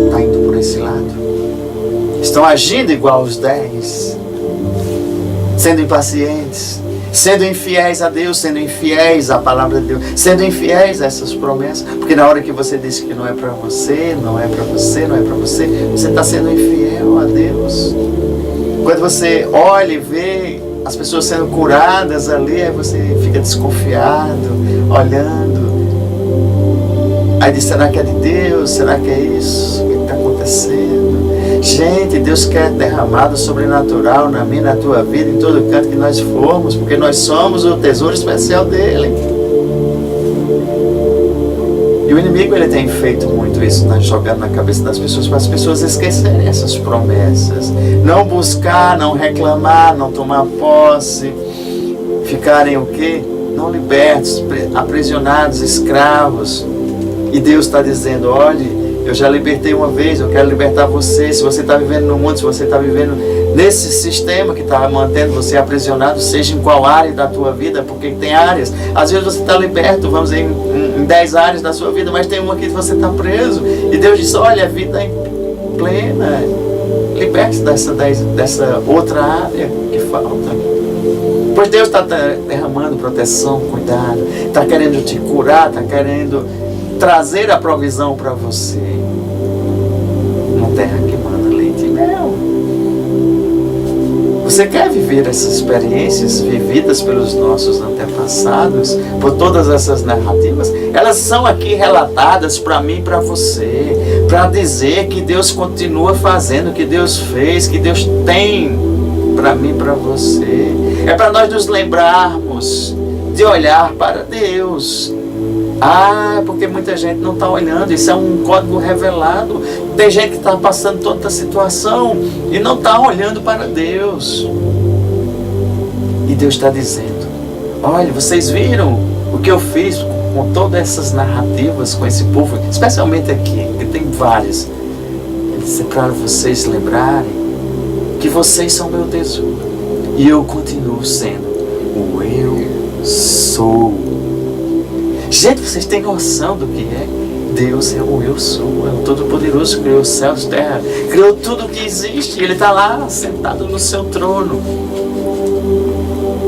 está indo por esse lado. Estão agindo igual aos 10, sendo impacientes, sendo infiéis a Deus, sendo infiéis à palavra de Deus, sendo infiéis a essas promessas. Porque na hora que você diz que não é para você, não é para você, não é para você, você está sendo infiel a Deus. Quando você olha e vê as pessoas sendo curadas ali, aí você fica desconfiado, olhando. Aí diz: será que é de Deus? Será que é isso? O que está acontecendo? Gente, Deus quer derramar do sobrenatural na minha e na tua vida, em todo canto que nós formos, porque nós somos o tesouro especial dele. E o inimigo, ele tem feito muito isso, jogando na cabeça das pessoas, para as pessoas esquecerem essas promessas. Não buscar, não reclamar, não tomar posse, ficarem o quê? Não libertos, aprisionados, escravos. E Deus está dizendo: olhe, eu já libertei uma vez, eu quero libertar você. Se você está vivendo no mundo, se você está vivendo nesse sistema que está mantendo você aprisionado, seja em qual área da tua vida, porque tem áreas. Às vezes você está liberto, vamos dizer, em 10 áreas da sua vida, mas tem uma que você está preso. E Deus diz: olha, a vida é plena, liberte-se dessa outra área que falta. Pois Deus está derramando proteção, cuidado, está querendo te curar, está querendo trazer a provisão para você. Uma terra que manda leite e mel. Você quer viver essas experiências vividas pelos nossos antepassados, por todas essas narrativas? Elas são aqui relatadas para mim e para você, para dizer que Deus continua fazendo, que Deus fez, que Deus tem para mim e para você. É para nós nos lembrarmos de olhar para Deus. Porque muita gente não está olhando. Isso é um código revelado. Tem gente que está passando toda a situação e não está olhando para Deus. E Deus está dizendo: olha, vocês viram o que eu fiz com todas essas narrativas, com esse povo, especialmente aqui, que tem várias. Ele disse para vocês lembrarem que vocês são meu tesouro e eu continuo sendo o eu sou. Gente, vocês têm noção do que é? Deus é o eu sou, é o Todo-Poderoso, criou os céus e terra, criou tudo que existe. Ele está lá, sentado no seu trono,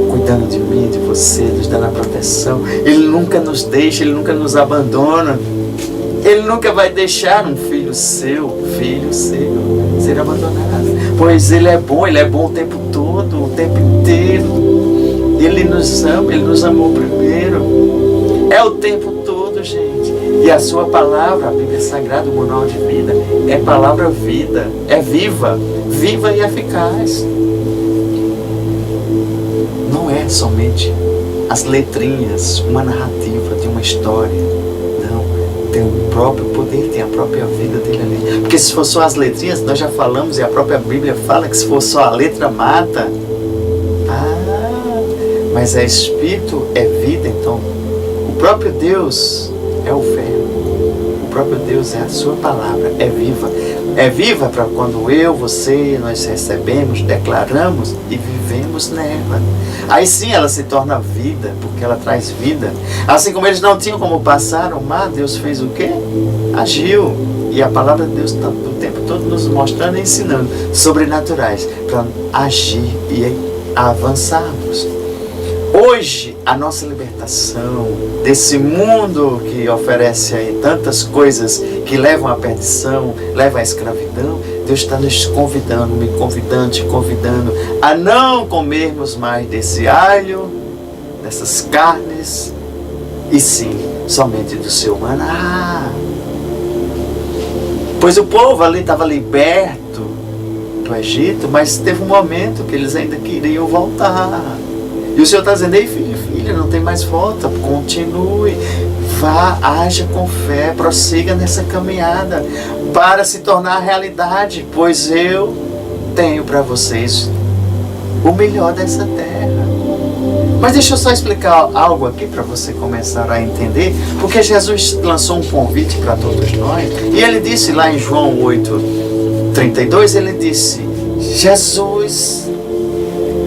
cuidando de mim, de você, nos dando a proteção. Ele nunca nos deixa, Ele nunca nos abandona. Ele nunca vai deixar um filho seu ser abandonado. Pois Ele é bom o tempo todo, o tempo inteiro. Ele nos ama, Ele nos amou primeiro. É o tempo todo, gente. E a sua palavra, a Bíblia Sagrada, o manual de vida, é palavra vida, é viva e eficaz. Não é somente as letrinhas, uma narrativa de uma história. Não, tem o próprio poder, tem a própria vida dele ali. Porque se for só as letrinhas, nós já falamos, e a própria Bíblia fala que se for só a letra, mata. Mas é espírito, é vida. Então o próprio Deus é o verbo, o próprio Deus é a sua palavra, é viva. É viva para quando eu, você, nós recebemos, declaramos e vivemos nela. Aí sim ela se torna vida, porque ela traz vida. Assim como eles não tinham como passar o mar, Deus fez o quê? Agiu. E a palavra de Deus está o tempo todo nos mostrando e ensinando sobrenaturais para agir e avançarmos. Hoje, a nossa libertação desse mundo que oferece aí tantas coisas que levam à perdição, levam à escravidão, Deus está nos convidando, me convidando, te convidando a não comermos mais desse alho, dessas carnes, e sim, somente do seu maná. Pois o povo ali estava liberto do Egito, mas teve um momento que eles ainda queriam voltar. E o Senhor está dizendo: ei, filho, filha, não tem mais volta, continue, vá, haja com fé, prossiga nessa caminhada para se tornar realidade, pois eu tenho para vocês o melhor dessa terra. Mas deixa eu só explicar algo aqui para você começar a entender, porque Jesus lançou um convite para todos nós, e Ele disse lá em João 8:32, Ele disse, Jesus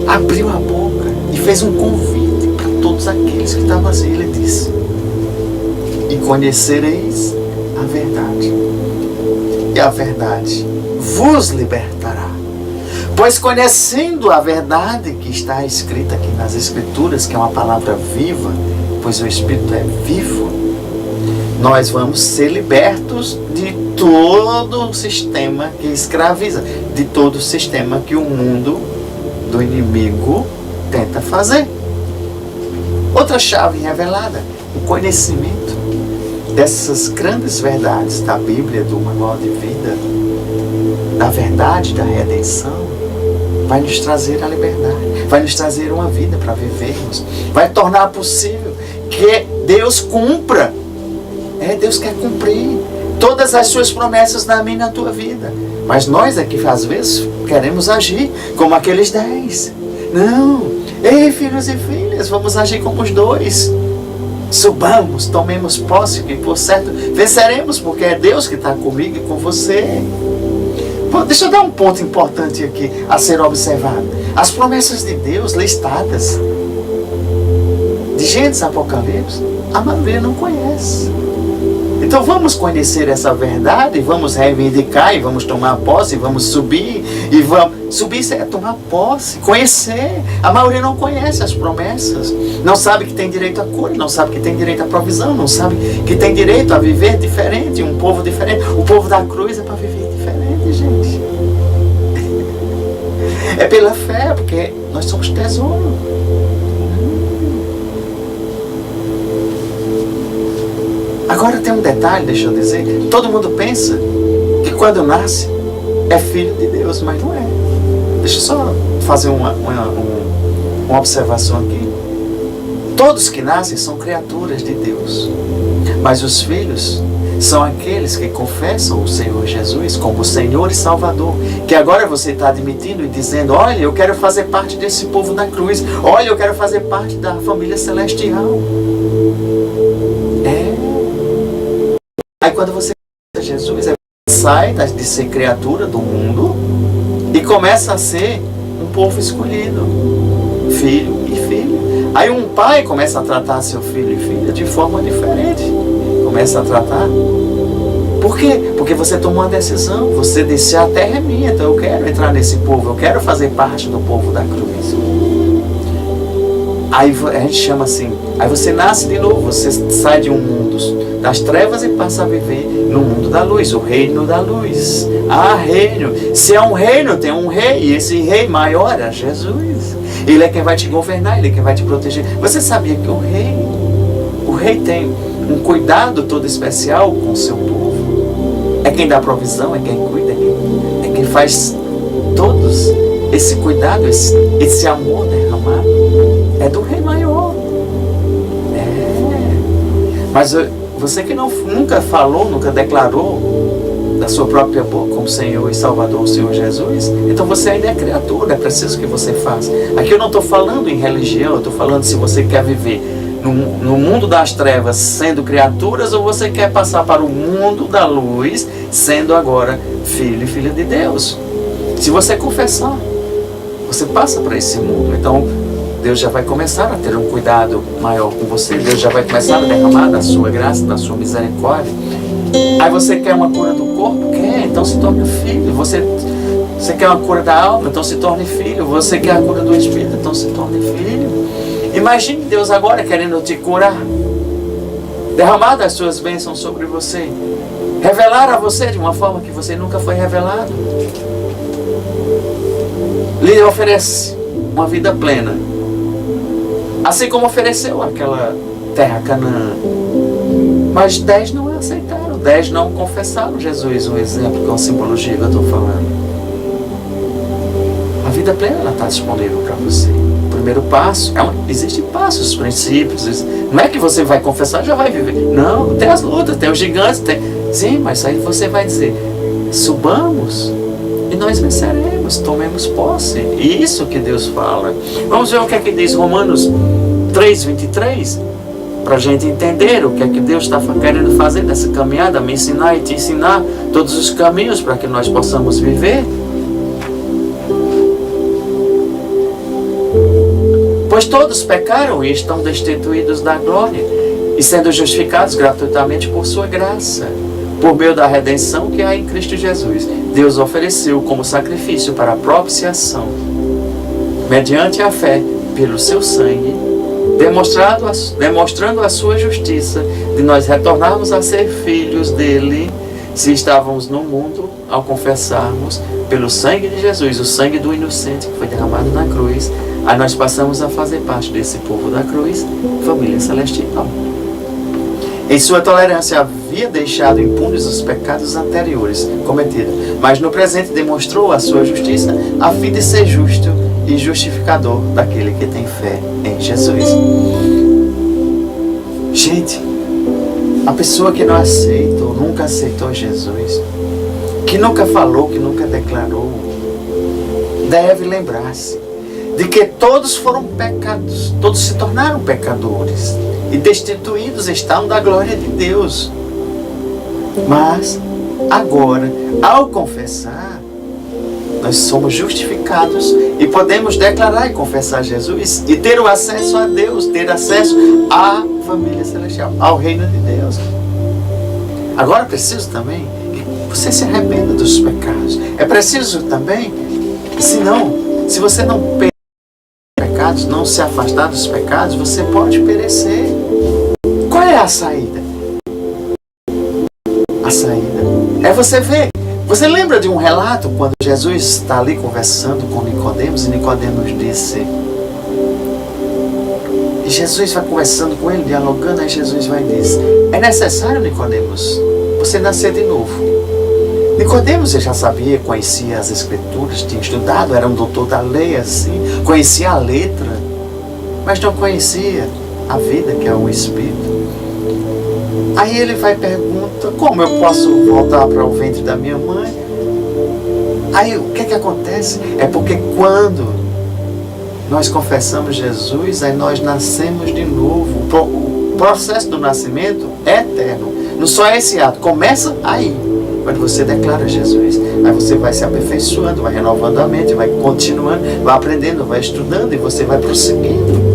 abriu a boca e fez um convite para todos aqueles que estavam assim. Ele disse: e conhecereis a verdade, e a verdade vos libertará. Pois conhecendo a verdade que está escrita aqui nas Escrituras, que é uma palavra viva, pois o Espírito é vivo, nós vamos ser libertos de todo o sistema que escraviza, de todo o sistema que o mundo do inimigo tenta fazer. Outra chave revelada, o conhecimento dessas grandes verdades da Bíblia, do manual de vida, da verdade da redenção, vai nos trazer a liberdade, vai nos trazer uma vida para vivermos, vai tornar possível que Deus cumpra. Deus quer cumprir todas as suas promessas na minha e na tua vida. Mas nós aqui às vezes queremos agir como aqueles 10. Não, ei, filhos e filhas, vamos agir como os 2. Subamos, tomemos posse, que por certo venceremos, porque é Deus que está comigo e com você. Bom, deixa eu dar um ponto importante aqui a ser observado. As promessas de Deus listadas de Gênesis, Apocalipse, a maioria não conhece. Então vamos conhecer essa verdade, vamos reivindicar, e vamos tomar posse, e vamos subir, e vamos... Subir é tomar posse, conhecer. A maioria não conhece as promessas, não sabe que tem direito à cura, não sabe que tem direito à provisão, não sabe que tem direito a viver diferente, um povo diferente. O povo da cruz é para viver diferente, gente. É pela fé, porque nós somos tesouro. Agora tem um detalhe, deixa eu dizer. Todo mundo pensa que quando nasce é filho de Deus, mas não é. Deixa eu só fazer uma observação aqui. Todos que nascem são criaturas de Deus, mas os filhos são aqueles que confessam o Senhor Jesus como Senhor e Salvador, que agora você está admitindo e dizendo: olha, eu quero fazer parte desse povo da cruz, olha, eu quero fazer parte da família celestial. Aí quando você aceita Jesus, sai de ser criatura do mundo e começa a ser um povo escolhido, filho e filha. Aí um pai começa a tratar seu filho e filha de forma diferente. Começa a tratar. Por quê? Porque você tomou uma decisão. Você disse: a terra é minha, então eu quero entrar nesse povo. Eu quero fazer parte do povo da cruz. Aí a gente chama assim. Aí você nasce de novo. Você sai de um mundo das trevas e passa a viver no mundo da luz. O reino da luz. Ah, reino. Se é um reino, tem um rei. E esse rei maior é Jesus. Ele é quem vai te governar, ele é quem vai te proteger. Você sabia que o rei tem um cuidado todo especial com o seu povo? É quem dá provisão, é quem cuida, é quem faz todos esse cuidado, esse amor derramado. É do rei maior. Mas você que nunca falou, nunca declarou da sua própria boca como Senhor e Salvador, o Senhor Jesus, então você ainda é criatura, é preciso que você faça. Aqui eu não estou falando em religião, eu estou falando se você quer viver no mundo das trevas sendo criaturas, ou você quer passar para o mundo da luz sendo agora filho e filha de Deus. Se você confessar, você passa para esse mundo. Então Deus já vai começar a ter um cuidado maior com você. Deus já vai começar a derramar da sua graça, da sua misericórdia. Aí você quer uma cura do corpo? Quer, então se torne filho. Você quer uma cura da alma? Então se torne filho. Você quer a cura do espírito? Então se torne filho. Imagine Deus agora querendo te curar, derramar das suas bênçãos sobre você, revelar a você de uma forma que você nunca foi revelado. Lhe oferece uma vida plena, assim como ofereceu aquela terra Canaã. Mas 10 não aceitaram, 10 não confessaram Jesus, um exemplo, que é uma simbologia que eu estou falando. A vida plena está disponível para você. O primeiro passo, existem passos, princípios. Não é que você vai confessar e já vai viver. Não, tem as lutas, tem os gigantes. Sim, mas aí você vai dizer: subamos e nós venceremos, tomemos posse. E isso que Deus fala. Vamos ver o que é que diz Romanos 3:23, para a gente entender o que é que Deus está querendo fazer nessa caminhada, me ensinar e te ensinar todos os caminhos para que nós possamos viver. Pois todos pecaram e estão destituídos da glória, e sendo justificados gratuitamente por sua graça, por meio da redenção que há em Cristo Jesus. Deus ofereceu como sacrifício para a propiciação, mediante a fé, pelo seu sangue, demonstrando a sua justiça, de nós retornarmos a ser filhos dele, se estávamos no mundo, ao confessarmos pelo sangue de Jesus, o sangue do inocente que foi derramado na cruz. Aí nós passamos a fazer parte desse povo da cruz, família celestial. Em sua tolerância havia deixado impunes os pecados anteriores cometidos, mas no presente demonstrou a sua justiça, a fim de ser justo e justificador daquele que tem fé em Jesus. Gente, a pessoa que não aceita ou nunca aceitou Jesus, que nunca falou, que nunca declarou, deve lembrar-se de que todos foram pecados, todos se tornaram pecadores e destituídos estão da glória de Deus. Mas agora, ao confessar, nós somos justificados e podemos declarar e confessar Jesus e ter o acesso a Deus, ter acesso à família celestial, ao reino de Deus. Agora é preciso também que você se arrependa dos pecados. É preciso também, se você não pecados, não se afastar dos pecados, você pode perecer. Qual é a saída? A saída é você ver Você lembra de um relato quando Jesus está ali conversando com Nicodemos e Nicodemos disse... E Jesus vai conversando com ele, dialogando, aí Jesus vai e diz: é necessário, Nicodemos, você nascer de novo. Nicodemos já sabia, conhecia as Escrituras, tinha estudado, era um doutor da lei, assim, conhecia a letra, mas não conhecia a vida, que é o Espírito. Aí ele vai e pergunta: como eu posso voltar para o ventre da minha mãe? Aí o que acontece? É porque quando nós confessamos Jesus, aí nós nascemos de novo. O processo do nascimento é eterno. Não só é esse ato, começa aí. Quando você declara Jesus, aí você vai se aperfeiçoando, vai renovando a mente, vai continuando, vai aprendendo, vai estudando e você vai prosseguindo.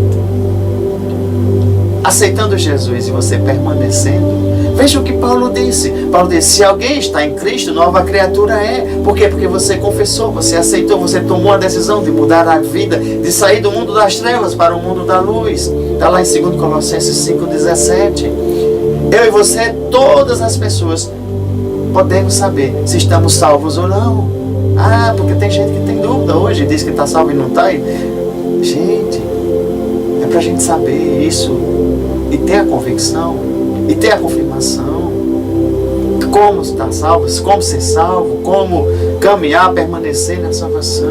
Aceitando Jesus e você permanecendo. Veja o que Paulo disse. Paulo disse: se alguém está em Cristo, nova criatura é. Por quê? Porque você confessou, você aceitou, você tomou a decisão de mudar a vida, de sair do mundo das trevas para o mundo da luz. Está lá em 2 Colossenses 5,17. Eu e você, todas as pessoas, podemos saber se estamos salvos ou não. Ah, porque tem gente que tem dúvida hoje, diz que está salvo e não está. Gente, é para a gente saber isso e ter a convicção e ter a confirmação de como estar salvo, como ser salvo, como caminhar, permanecer na salvação.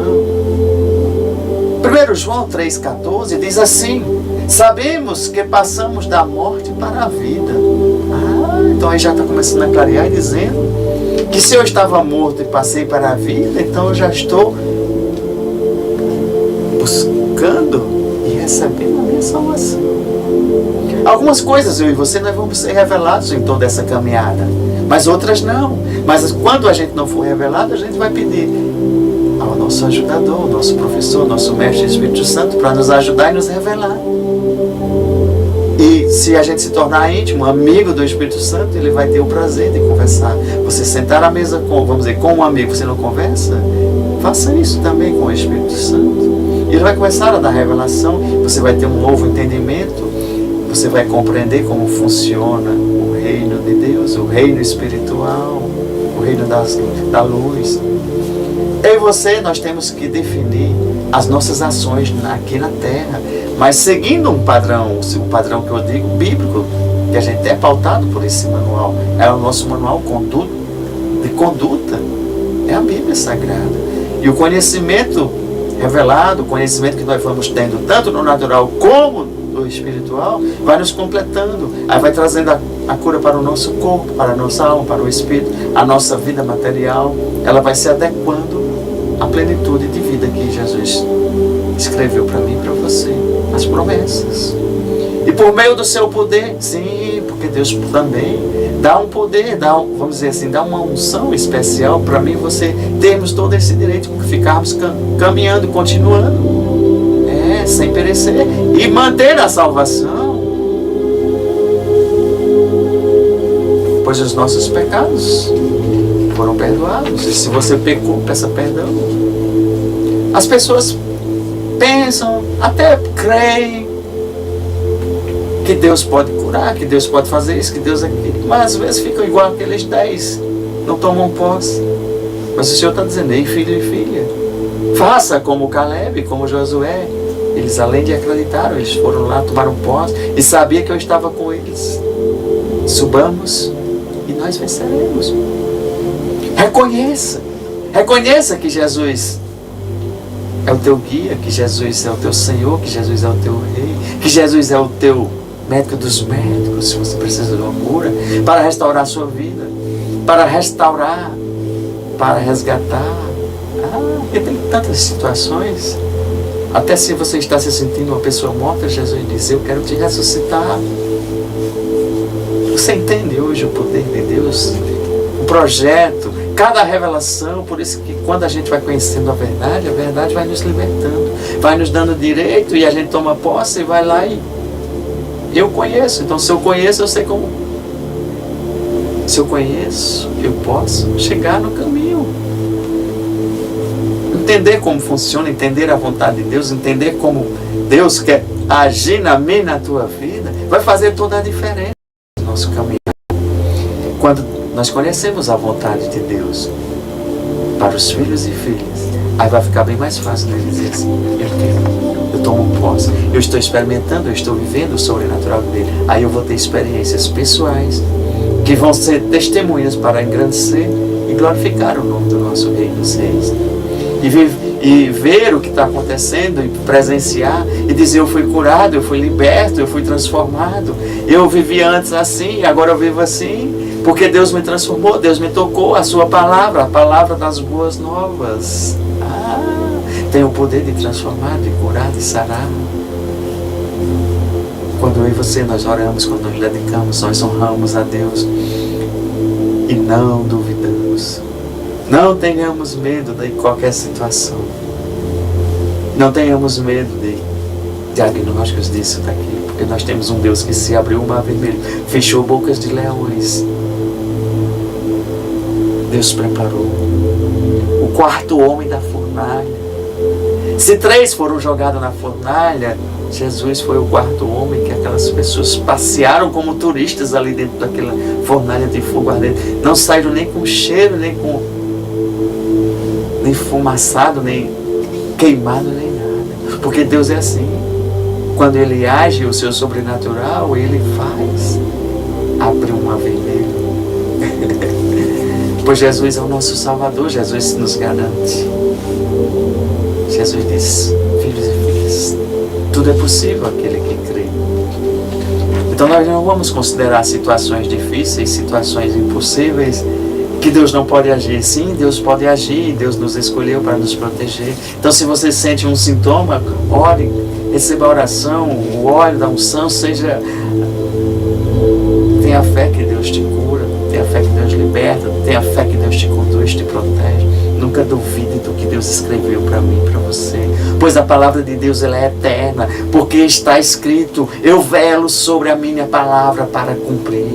1 João 3,14 diz assim: sabemos que passamos da morte para a vida. Então aí já está começando a clarear e dizendo que se eu estava morto e passei para a vida, então eu já estou buscando e recebendo a minha salvação. Algumas coisas eu e você nós vamos ser revelados em toda essa caminhada, mas outras não. Mas quando a gente não for revelado, a gente vai pedir ao nosso ajudador, ao nosso professor, ao nosso mestre Espírito Santo para nos ajudar e nos revelar. E se a gente se tornar íntimo, amigo do Espírito Santo, ele vai ter o prazer de conversar. Você sentar à mesa com, vamos dizer, com um amigo, você não conversa? Faça isso também com o Espírito Santo. E ele vai começar a dar revelação, você vai ter um novo entendimento, você vai compreender como funciona o reino de Deus, o reino espiritual, o reino da luz. Eu e você, nós temos que definir as nossas ações aqui na Terra, mas seguindo um padrão, o padrão que eu digo, bíblico, que a gente é pautado por esse manual, é o nosso manual de conduta, é a Bíblia Sagrada. E o conhecimento revelado, o conhecimento que nós vamos tendo, tanto no natural como no espiritual, vai nos completando, aí vai trazendo a cura para o nosso corpo, para a nossa alma, para o espírito, a nossa vida material, ela vai se adequando à plenitude de vida que Jesus escreveu para mim e para você, as promessas. E por meio do seu poder, sim, porque Deus também dá um poder, vamos dizer assim, dá uma unção especial para mim e você termos todo esse direito de ficarmos caminhando, continuando, sem perecer, e manter a salvação, pois os nossos pecados foram perdoados. E se você pecou, peça perdão. As pessoas pensam, até creem que Deus pode curar, que Deus pode fazer isso, que Deus é aquilo, mas às vezes ficam igual aqueles 10, não tomam posse. Mas o Senhor está dizendo: ei, filho e filha, faça como Caleb, como Josué. Eles, além de acreditar, eles foram lá, tomaram posse e sabia que eu estava com eles. Subamos e nós venceremos. Reconheça que Jesus é o teu guia, que Jesus é o teu Senhor, que Jesus é o teu Rei, que Jesus é o teu médico dos médicos, se você precisa de uma cura, para restaurar a sua vida, para restaurar, para resgatar. Porque tem tantas situações. Até se você está se sentindo uma pessoa morta, Jesus diz: eu quero te ressuscitar. Você entende hoje o poder de Deus? O projeto, cada revelação. Por isso que quando a gente vai conhecendo a verdade vai nos libertando, vai nos dando direito, e a gente toma posse e vai lá e eu conheço. Então se eu conheço, eu sei como. Se eu conheço, eu posso chegar no caminho. Entender como funciona, entender a vontade de Deus, entender como Deus quer agir na minha e na tua vida, vai fazer toda a diferença no nosso caminho. Quando nós conhecemos a vontade de Deus, para os filhos e filhas. Aí vai ficar bem mais fácil dele dizer assim: eu quero, eu tomo posse, eu estou experimentando, eu estou vivendo o sobrenatural dele. Aí eu vou ter experiências pessoais que vão ser testemunhas para engrandecer e glorificar o nome do nosso Rei dos Reis. E ver o que está acontecendo e presenciar e dizer: eu fui curado, eu fui liberto, eu fui transformado. Eu vivia antes assim, agora eu vivo assim, porque Deus me transformou, Deus me tocou, a sua palavra, a palavra das boas novas. Tem o poder de transformar, de curar, de sarar. Quando eu e você, nós oramos, quando nós dedicamos, nós honramos a Deus e não duvidamos. Não tenhamos medo de qualquer situação. Não tenhamos medo de diagnósticos disso, daqui, porque nós temos um Deus que se abriu o mar vermelho, fechou bocas de leões. Deus preparou o quarto homem da fornalha. Se 3 foram jogados na fornalha, Jesus foi o quarto homem que aquelas pessoas passearam como turistas ali dentro daquela fornalha de fogo ardente. Não saíram nem com cheiro, nem fumaçado, nem queimado, nem nada. Porque Deus é assim. Quando Ele age o seu sobrenatural, Ele faz abrir um mar vermelho. Pois Jesus é o nosso Salvador, Jesus nos garante. Jesus diz: filhos e filhas, tudo é possível àquele que crê. Então nós não vamos considerar situações difíceis, situações impossíveis, que Deus não pode agir. Sim, Deus pode agir, Deus nos escolheu para nos proteger. Então se você sente um sintoma, ore, receba a oração, o óleo da unção, tenha fé que Deus te cura, tenha fé que Deus liberta, tenha fé que Deus te conduz, te protege. Nunca duvide do que Deus escreveu para mim e para você, pois a palavra de Deus ela é eterna, porque está escrito: eu velo sobre a minha palavra para cumprir.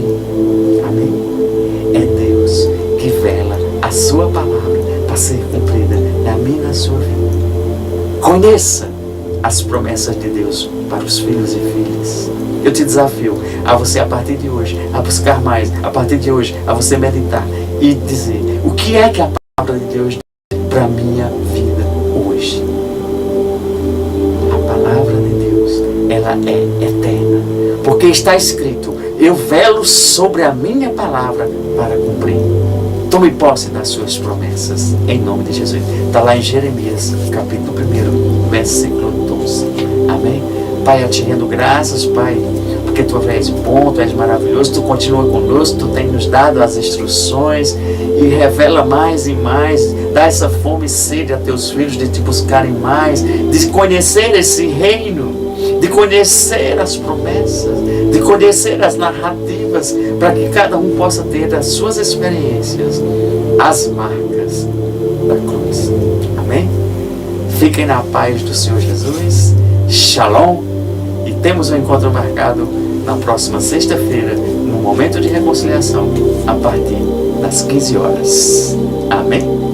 Amém? É Deus que vela a sua palavra para ser cumprida na minha e na sua vida. Conheça as promessas de Deus para os filhos e filhas. Eu te desafio a você, a partir de hoje, a buscar mais, a partir de hoje, a você meditar e dizer: o que é que a palavra de Deus diz para a minha vida hoje? A palavra de Deus, ela é eterna, porque está escrito: eu velo sobre a minha palavra para cumprir. Tome posse das suas promessas, em nome de Jesus. Está lá em Jeremias, capítulo 1, versículo 12. Amém? Pai, eu te rendo graças, Pai, porque Tu és bom, Tu és maravilhoso, Tu continua conosco, Tu tem nos dado as instruções e revela mais e mais, dá essa fome e sede a Teus filhos de Te buscarem mais, de conhecer esse reino, de conhecer as promessas, de conhecer as narrativas, para que cada um possa ter as suas experiências, as marcas da cruz. Amém? Fiquem na paz do Senhor Jesus. Shalom. E temos um encontro marcado na próxima sexta-feira, no momento de reconciliação, a partir das 15 horas. Amém?